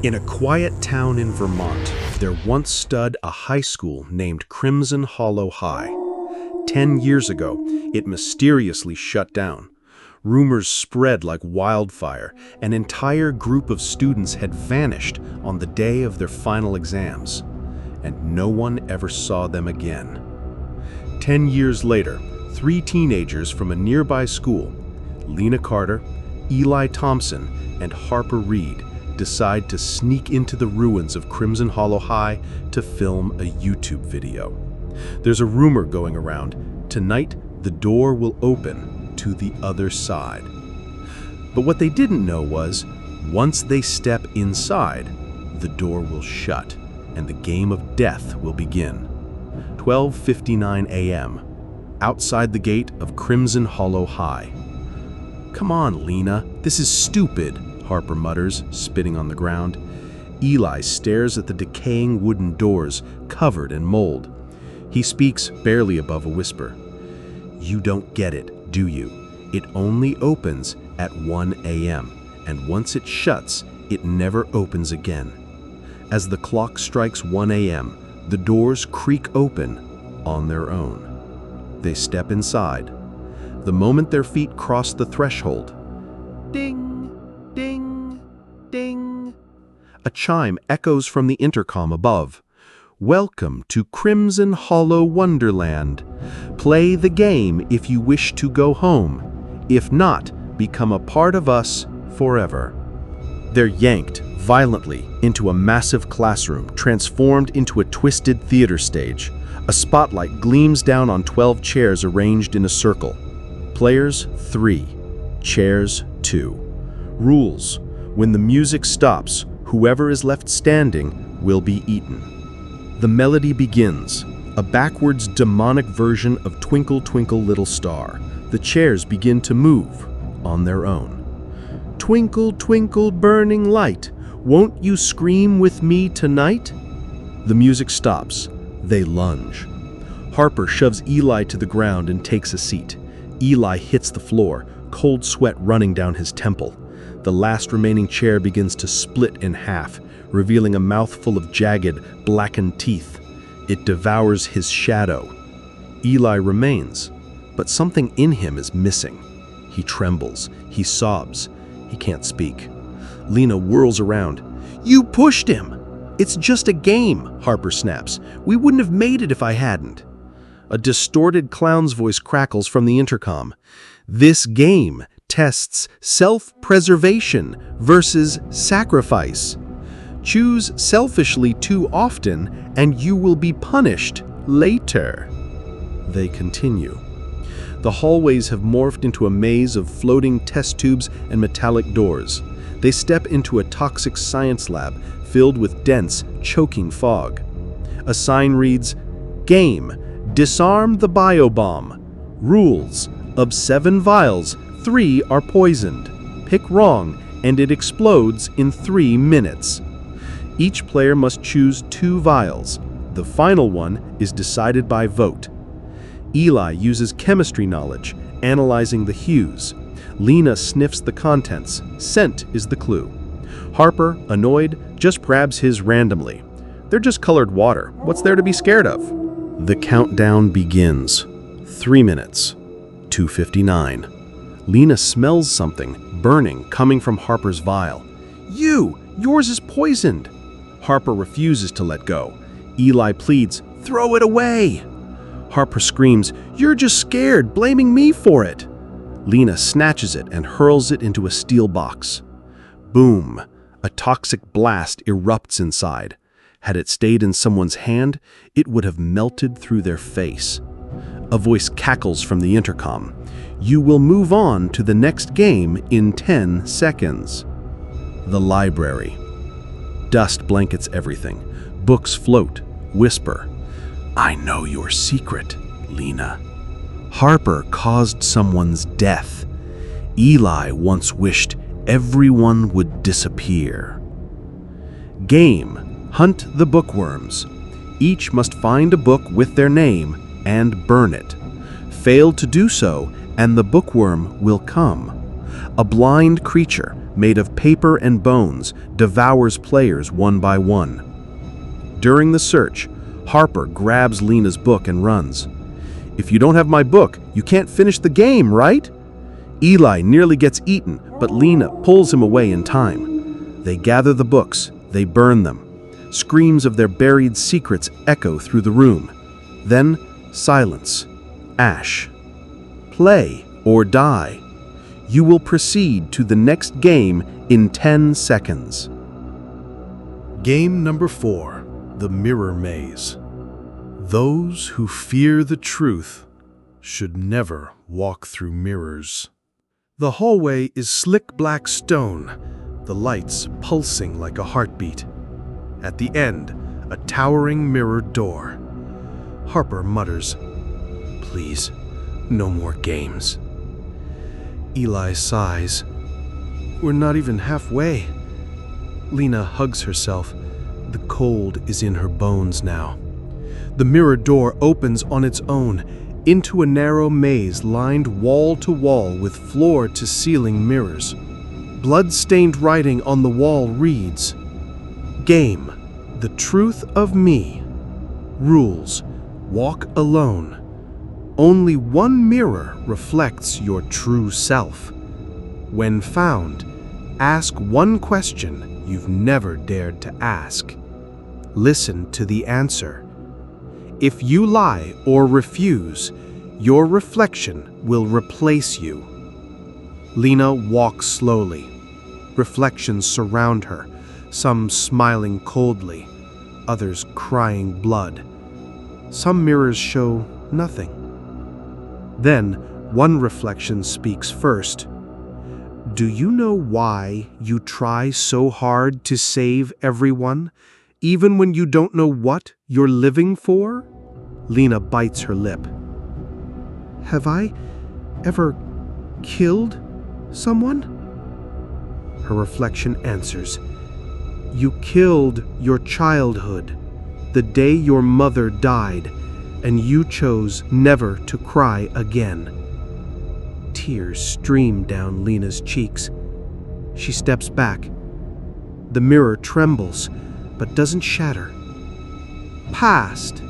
In a quiet town in Vermont, there once stood a high school named Crimson Hollow High. 10 years ago, it mysteriously shut down. Rumors spread like wildfire. An entire group of students had vanished on the day of their final exams, and no one ever saw them again. 10 years later, 3 teenagers from a nearby school, Lena Carter, Eli Thompson, and Harper Reed, decide to sneak into the ruins of Crimson Hollow High to film a YouTube video. There's a rumor going around. Tonight, the door will open to the other side. But what they didn't know was, once they step inside, the door will shut and the game of death will begin. 12:59 a.m. outside the gate of Crimson Hollow High. "Come on, Lena, this is stupid," Harper mutters, spitting on the ground. Eli stares at the decaying wooden doors covered in mold. He speaks barely above a whisper. "You don't get it, do you? It only opens at 1 a.m., and once it shuts, it never opens again." As the clock strikes 1 a.m., the doors creak open on their own. They step inside. The moment their feet cross the threshold, ding! Ding, ding. A chime echoes from the intercom above. "Welcome to Crimson Hollow Wonderland. Play the game if you wish to go home. If not, become a part of us forever." They're yanked violently into a massive classroom, transformed into a twisted theater stage. A spotlight gleams down on 12 chairs arranged in a circle. Players 3, chairs 2. Rules: when the music stops, whoever is left standing will be eaten. The melody begins, a backwards demonic version of Twinkle Twinkle Little Star. The chairs begin to move on their own. "Twinkle, twinkle, burning light, won't you scream with me tonight?" The music stops. They lunge. Harper shoves Eli to the ground and takes a seat. Eli hits the floor, cold sweat running down his temple. The last remaining chair begins to split in half, revealing a mouthful of jagged, blackened teeth. It devours his shadow. Eli remains, but something in him is missing. He trembles. He sobs. He can't speak. Lena whirls around. "You pushed him!" "It's just a game," Harper snaps. "We wouldn't have made it if I hadn't." A distorted clown's voice crackles from the intercom. "This game tests self-preservation versus sacrifice. Choose selfishly too often, and you will be punished later." They continue. The hallways have morphed into a maze of floating test tubes and metallic doors. They step into a toxic science lab filled with dense, choking fog. A sign reads, "Game, disarm the biobomb. Rules, of 7 vials, 3 are poisoned. Pick wrong, and it explodes in 3 minutes. Each player must choose 2 vials. The final one is decided by vote." Eli uses chemistry knowledge, analyzing the hues. Lena sniffs the contents. Scent is the clue. Harper, annoyed, just grabs his randomly. "They're just colored water. What's there to be scared of?" The countdown begins. 3 minutes. 2:59. Lena smells something, burning, coming from Harper's vial. Yours is poisoned." Harper refuses to let go. Eli pleads, "Throw it away." Harper screams, "You're just scared, blaming me for it." Lena snatches it and hurls it into a steel box. Boom! A toxic blast erupts inside. Had it stayed in someone's hand, it would have melted through their face. A voice cackles from the intercom. "You will move on to the next game in 10 seconds. The library. Dust blankets everything. Books float, whisper. "I know your secret, Lena. Harper caused someone's death. Eli once wished everyone would disappear." Game, hunt the bookworms. Each must find a book with their name and burn it. Fail to do so, and the bookworm will come. A blind creature, made of paper and bones, devours players one by one. During the search, Harper grabs Lena's book and runs. "If you don't have my book, you can't finish the game, right?" Eli nearly gets eaten, but Lena pulls him away in time. They gather the books, they burn them. Screams of their buried secrets echo through the room. Then, silence. Ash. Play or die. You will proceed to the next game in 10 seconds. Game number 4, the Mirror Maze. Those who fear the truth should never walk through mirrors. The hallway is slick black stone, the lights pulsing like a heartbeat. At the end, a towering mirror door. Harper mutters, "Please, no more games." Eli sighs. "We're not even halfway." Lena hugs herself. The cold is in her bones now. The mirror door opens on its own, into a narrow maze lined wall to wall with floor-to-ceiling mirrors. Blood-stained writing on the wall reads, "Game, the truth of me. Rules, walk alone. Only one mirror reflects your true self. When found, ask one question you've never dared to ask. Listen to the answer. If you lie or refuse, your reflection will replace you." Lena walks slowly. Reflections surround her, some smiling coldly, others crying blood. Some mirrors show nothing. Then, one reflection speaks first. "Do you know why you try so hard to save everyone, even when you don't know what you're living for?" Lena bites her lip. "Have I ever killed someone?" Her reflection answers, "You killed your childhood, the day your mother died, and you chose never to cry again." Tears stream down Lena's cheeks. She steps back. The mirror trembles, but doesn't shatter. "Past."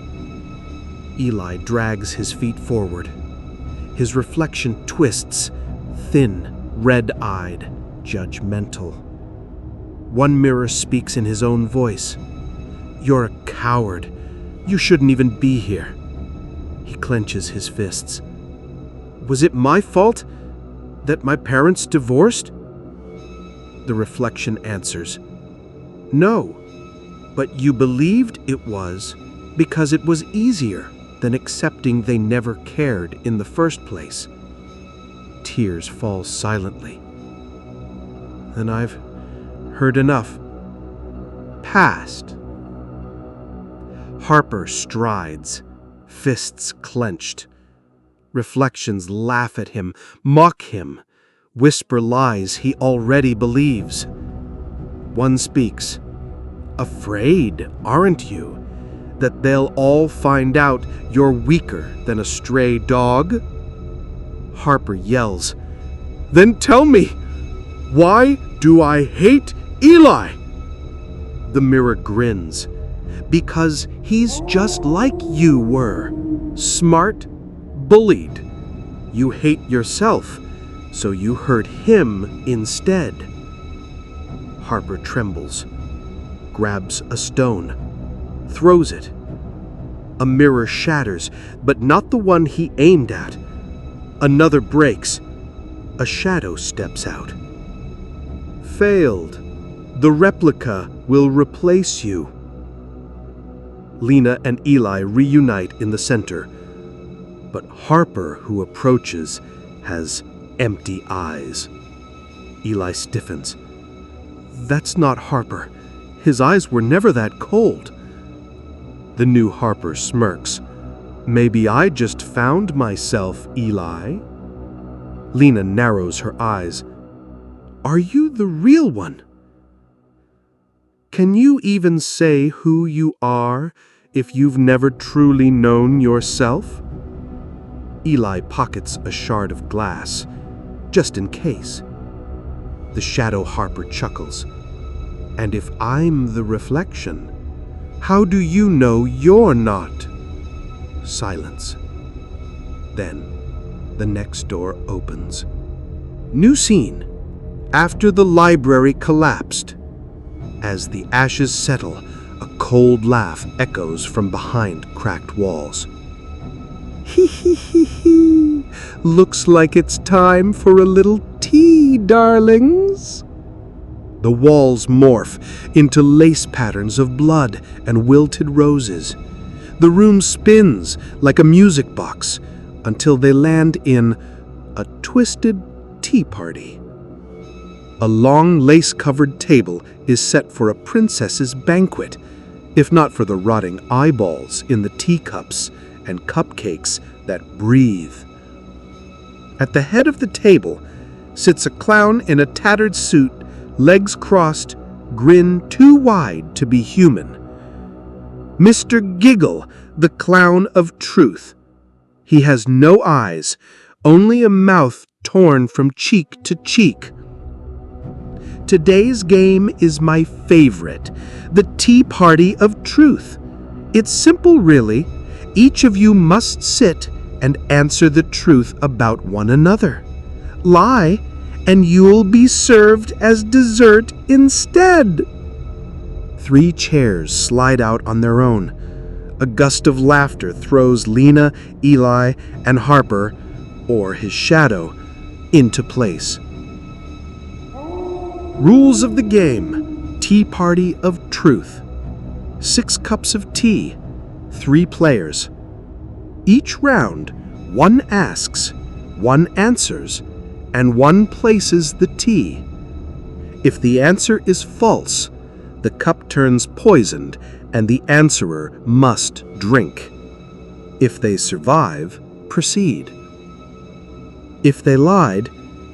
Eli drags his feet forward. His reflection twists, thin, red-eyed, judgmental. One mirror speaks in his own voice. "You're a coward. You shouldn't even be here." He clenches his fists. "Was it my fault that my parents divorced?" The reflection answers, "No, but you believed it was because it was easier than accepting they never cared in the first place." Tears fall silently. "Then I've heard enough. Past." Harper strides, fists clenched. Reflections laugh at him, mock him, whisper lies he already believes. One speaks, "Afraid, aren't you, that they'll all find out you're weaker than a stray dog?" Harper yells, "Then tell me, why do I hate Eli?" The mirror grins, "Because he's just like you were, smart, bullied. You hate yourself, so you hurt him instead." Harper trembles, grabs a stone, throws it. A mirror shatters, but not the one he aimed at. Another breaks. A shadow steps out. "Failed. The replica will replace you." Lena and Eli reunite in the center, but Harper, who approaches, has empty eyes. Eli stiffens. "That's not Harper. His eyes were never that cold." The new Harper smirks. "Maybe I just found myself, Eli." Lena narrows her eyes. "Are you the real one? Can you even say who you are if you've never truly known yourself?" Eli pockets a shard of glass, just in case. The shadow Harper chuckles. And if I'm the reflection, how do you know you're not? Silence. Then, the next door opens. New scene. After the library collapsed. As the ashes settle, a cold laugh echoes from behind cracked walls. Hee hee hee hee. Looks like it's time for a little tea, darlings. The walls morph into lace patterns of blood and wilted roses. The room spins like a music box until they land in a twisted tea party. A long lace-covered table is set for a princess's banquet, if not for the rotting eyeballs in the teacups and cupcakes that breathe. At the head of the table sits a clown in a tattered suit, legs crossed, grin too wide to be human. Mr. Giggle, the clown of truth. He has no eyes, only a mouth torn from cheek to cheek. Today's game is my favorite, the Tea Party of Truth. It's simple, really. Each of you must sit and answer the truth about one another. Lie, and you'll be served as dessert instead. 3 chairs slide out on their own. A gust of laughter throws Lena, Eli, and Harper, or his shadow, into place. Rules of the game. Tea Party of Truth. 6 cups of tea. 3 players. Each round, 1 asks, 1 answers, and 1 places the tea. If the answer is false, the cup turns poisoned and the answerer must drink. If they survive, proceed. If they lied,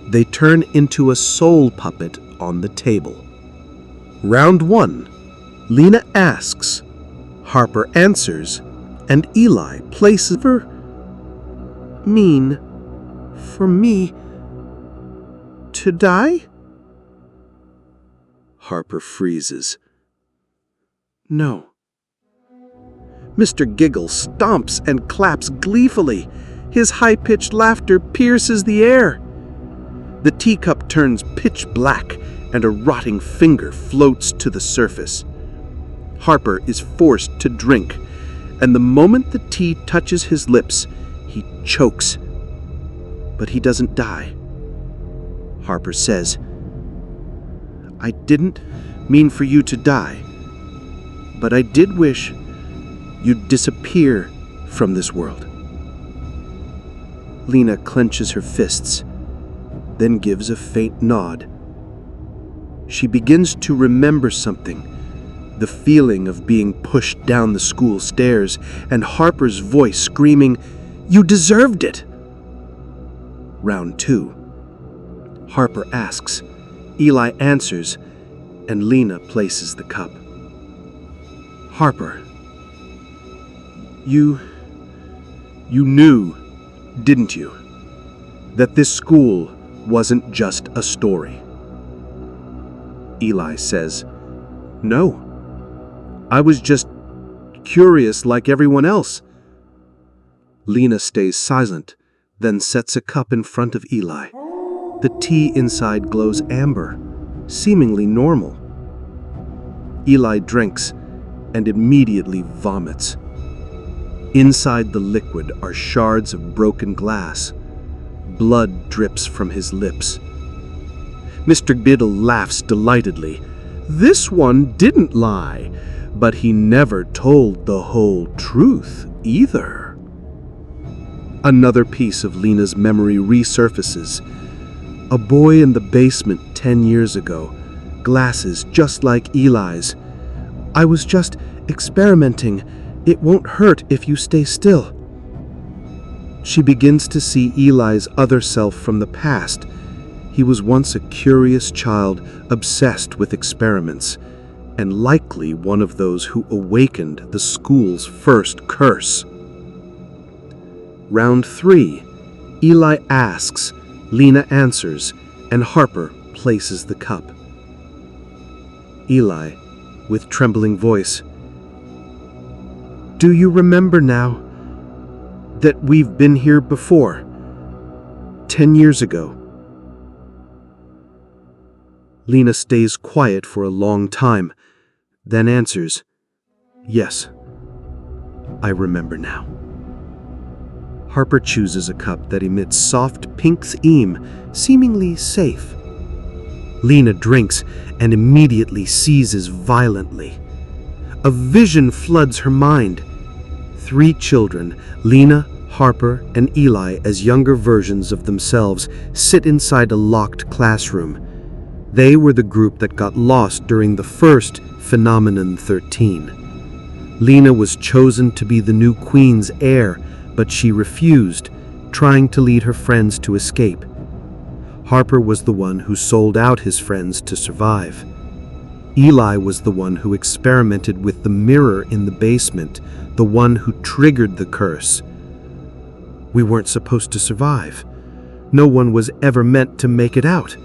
they turn into a soul puppet on the table. Round 1. Lena asks, Harper answers, and Eli places for me to die? Harper freezes. No. Mr. Giggle stomps and claps gleefully. His high-pitched laughter pierces the air. The teacup turns pitch black and a rotting finger floats to the surface. Harper is forced to drink, and the moment the tea touches his lips, he chokes. But he doesn't die. Harper says, I didn't mean for you to die, but I did wish you'd disappear from this world. Lena clenches her fists, then gives a faint nod. She begins to remember something, the feeling of being pushed down the school stairs and Harper's voice screaming, You deserved it! Round 2. Harper asks, Eli answers, and Lena places the cup. Harper, you knew, didn't you, that this school wasn't just a story? Eli says, No. I was just curious like everyone else. Lena stays silent, then sets a cup in front of Eli. The tea inside glows amber, seemingly normal. Eli drinks and immediately vomits. Inside the liquid are shards of broken glass. Blood drips from his lips. Mr. Biddle laughs delightedly. This one didn't lie, but he never told the whole truth either. Another piece of Lena's memory resurfaces. A boy in the basement 10 years ago, glasses just like Eli's. I was just experimenting. It won't hurt if you stay still. She begins to see Eli's other self from the past. He was once a curious child obsessed with experiments, and likely one of those who awakened the school's first curse. Round 3. Eli asks, Lena answers, and Harper places the cup. Eli, with trembling voice, "Do you remember now that we've been here before, 10 years ago?" Lena stays quiet for a long time, then answers, "Yes, I remember now." Harper chooses a cup that emits soft pink steam, seemingly safe. Lena drinks and immediately seizes violently. A vision floods her mind. 3 children, Lena, Harper, and Eli, as younger versions of themselves, sit inside a locked classroom. They were the group that got lost during the first Phenomenon 13. Lena was chosen to be the new queen's heir, but she refused, trying to lead her friends to escape. Harper was the one who sold out his friends to survive. Eli was the one who experimented with the mirror in the basement, the one who triggered the curse. We weren't supposed to survive. No one was ever meant to make it out.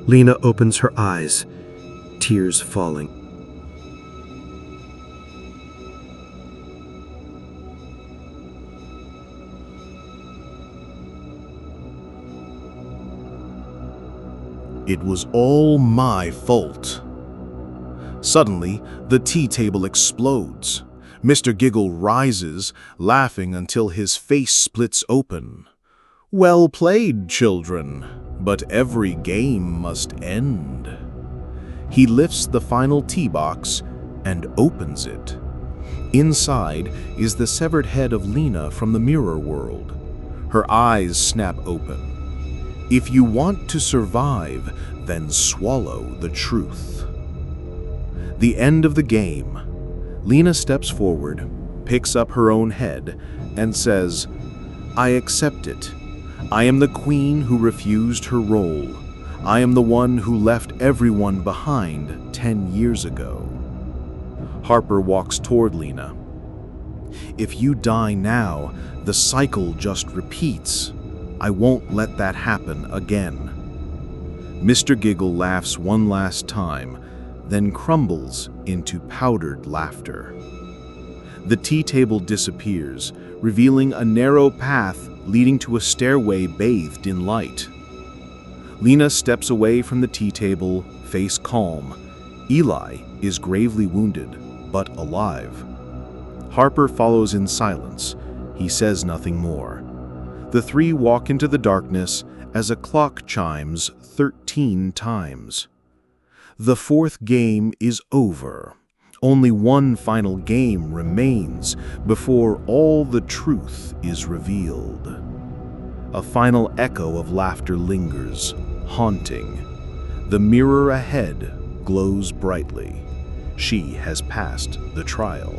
Lena opens her eyes, tears falling. It was all my fault. Suddenly, the tea table explodes. Mr. Giggle rises, laughing until his face splits open. "Well played, children, but every game must end." He lifts the final tea box and opens it. Inside is the severed head of Lena from the mirror world. Her eyes snap open. If you want to survive, then swallow the truth. The end of the game. Lena steps forward, picks up her own head, and says, "I accept it. I am the queen who refused her role. I am the one who left everyone behind 10 years ago." Harper walks toward Lena. "If you die now, the cycle just repeats. I won't let that happen again." Mr. Giggle laughs one last time, then crumbles into powdered laughter. The tea table disappears, revealing a narrow path leading to a stairway bathed in light. Lena steps away from the tea table, face calm. Eli is gravely wounded, but alive. Harper follows in silence. He says nothing more. The 3 walk into the darkness as a clock chimes 13 times. The 4th game is over. Only one final game remains before all the truth is revealed. A final echo of laughter lingers, haunting. The mirror ahead glows brightly. She has passed the trial.